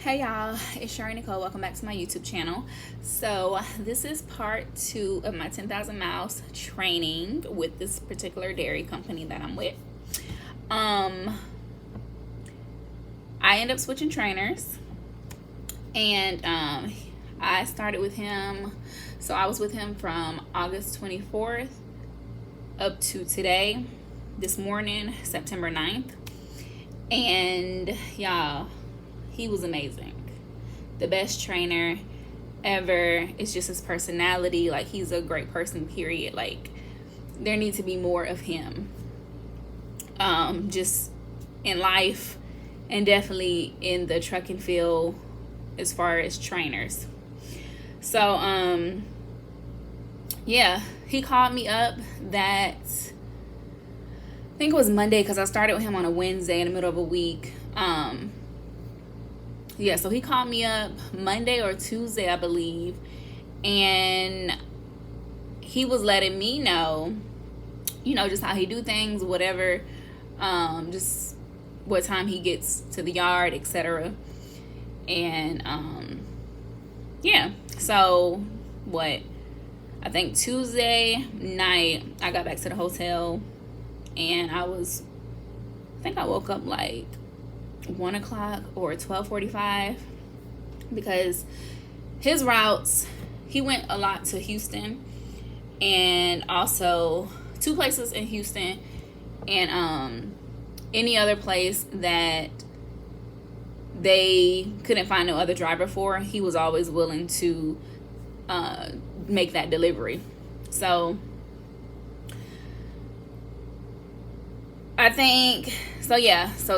Hey y'all, it's Shari Nicole. Welcome back to my YouTube channel. So this is part 2 of my 10,000 miles training with this particular dairy company that I'm with. I ended up switching trainers, and I started with him. So I was with him from August 24th up to today, this morning, September 9th. And y'all, he was amazing. The best trainer ever. It's just his personality. Like, he's a great person, period. Like, there needs to be more of him. Just in life, and definitely in the trucking field as far as trainers. So, yeah, he called me up that, I think it was Monday, because I started with him on a Wednesday in the middle of a week. Yeah, so he called me up Monday or Tuesday, I believe, and he was letting me know, just how he do things, whatever, just what time he gets to the yard, etc. And yeah, so I think Tuesday night I got back to the hotel, and I think I woke up like 1 o'clock or 12:45, because his routes, he went a lot to Houston, and also 2 places in Houston, and any other place that they couldn't find no other driver for, he was always willing to make that delivery. So I think, so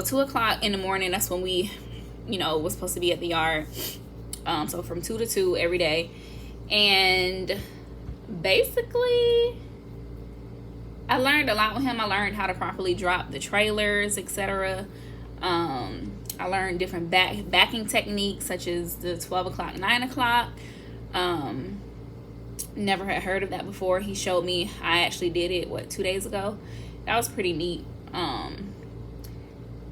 2 o'clock in the morning, that's when we, was supposed to be at the yard. So from 2 to 2 every day. And basically, I learned a lot with him. I learned how to properly drop the trailers, etc. I learned different backing techniques, such as the 12 o'clock, 9 o'clock. Never had heard of that before. He showed me. I actually did it, 2 days ago. That was pretty neat.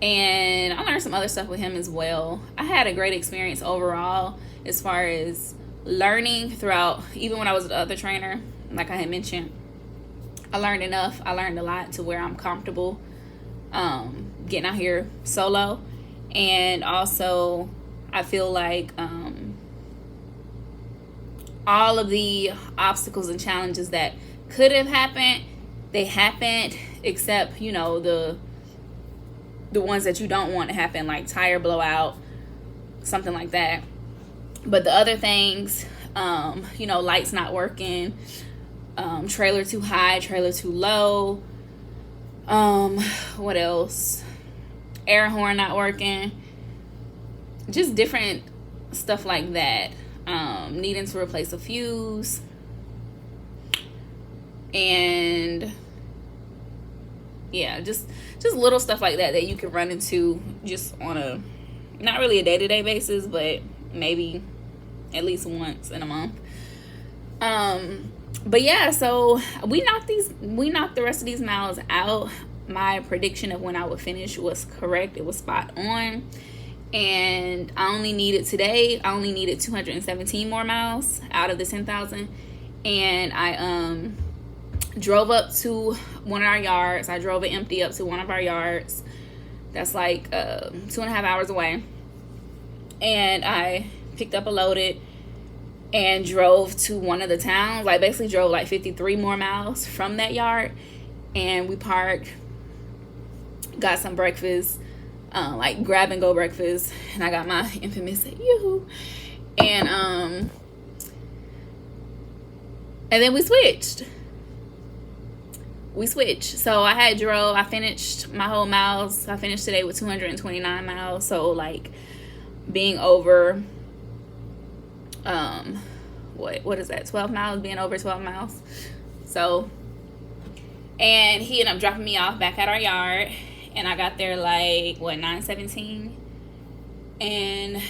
And I learned some other stuff with him as well. I had a great experience overall as far as learning throughout, even when I was with the other trainer, like I had mentioned. I learned enough. I learned a lot to where I'm comfortable getting out here solo. And also, I feel like all of the obstacles and challenges that could have happened, they happened, except, the ones that you don't want to happen, like tire blowout, something like that. But the other things, lights not working, trailer too high, trailer too low, what else? Air horn not working, just different stuff like that. Needing to replace a fuse, and yeah, just little stuff like that you can run into just on a, not really a day-to-day basis, but maybe at least once in a month. But yeah, so we knocked the rest of these miles out. My prediction of when I would finish was correct. It was spot on. And I only needed 217 more miles out of the 10,000. And I drove up to one of our yards. I drove it empty up to one of our yards. That's like 2.5 hours away. And I picked up a loaded and drove to one of the towns. I basically drove like 53 more miles from that yard. And we parked, got some breakfast, like grab and go breakfast. And I got my infamous yoo-hoo. And then we switched. So I finished my whole miles. I finished today with 229 miles. So like being over, what is that? 12 miles, being over 12 miles. So, and he ended up dropping me off back at our yard, and I got there like 9:17, and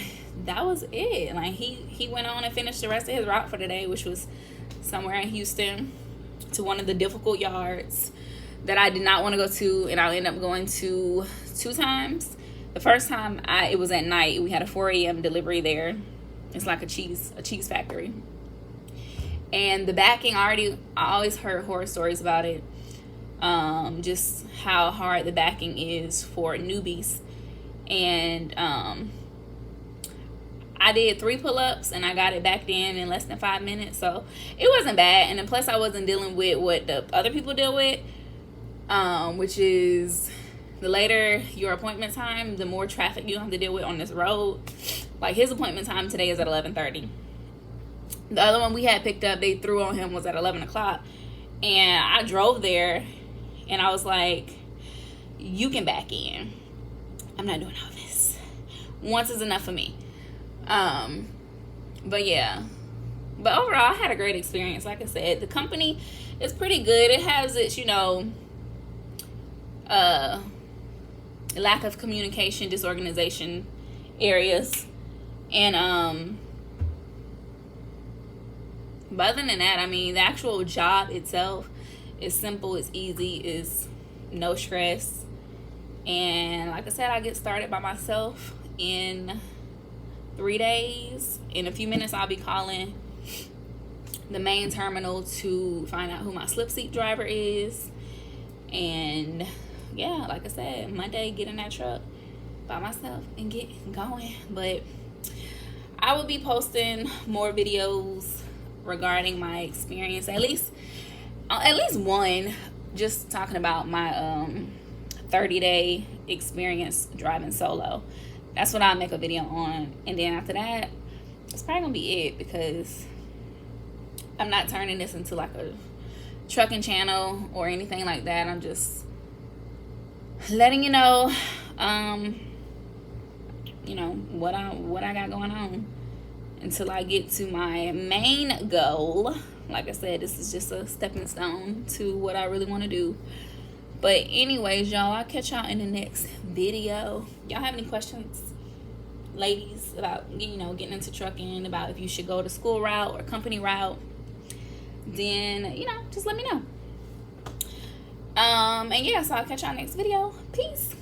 that was it. Like he went on and finished the rest of his route for the day, which was somewhere in Houston, to one of the difficult yards that I did not want to go to, and I'll end up going to 2 times. The first time it was at night. We had a 4 a.m. delivery there. It's like a cheese factory. And the backing, I always heard horror stories about it. Just how hard the backing is for newbies. And I did 3 pull-ups and I got it backed in less than 5 minutes. So it wasn't bad. And then plus I wasn't dealing with what the other people deal with, which is the later your appointment time, the more traffic you have to deal with on this road. Like his appointment time today is at 11:30. The other one we had picked up, they threw on him, was at 11 o'clock. And I drove there and I was like, you can back in. I'm not doing all this. Once is enough for me. But yeah. But overall, I had a great experience. Like I said, the company is pretty good. It has its, lack of communication, disorganization areas. And, but other than that, I mean, the actual job itself is simple, it's easy, it's no stress. And like I said, I get started by myself in 3 days. In a few minutes, I'll be calling the main terminal to find out who my slip seat driver is. And yeah, like I said, Monday, get in that truck by myself and get going. But I will be posting more videos regarding my experience, at least one, just talking about my 30-day experience driving solo. That's what I'll make a video on. And then after that, it's probably gonna be it, because I'm not turning this into like a trucking channel or anything like that. I'm just letting you know what I got going on until I get to my main goal. Like I said, this is just a stepping stone to what I really want to do. But anyways, y'all, I'll catch y'all in the next video. Y'all have any questions, ladies, about getting into trucking, about if you should go the school route or company route, then just let me know. And yeah, so I'll catch y'all next video. Peace.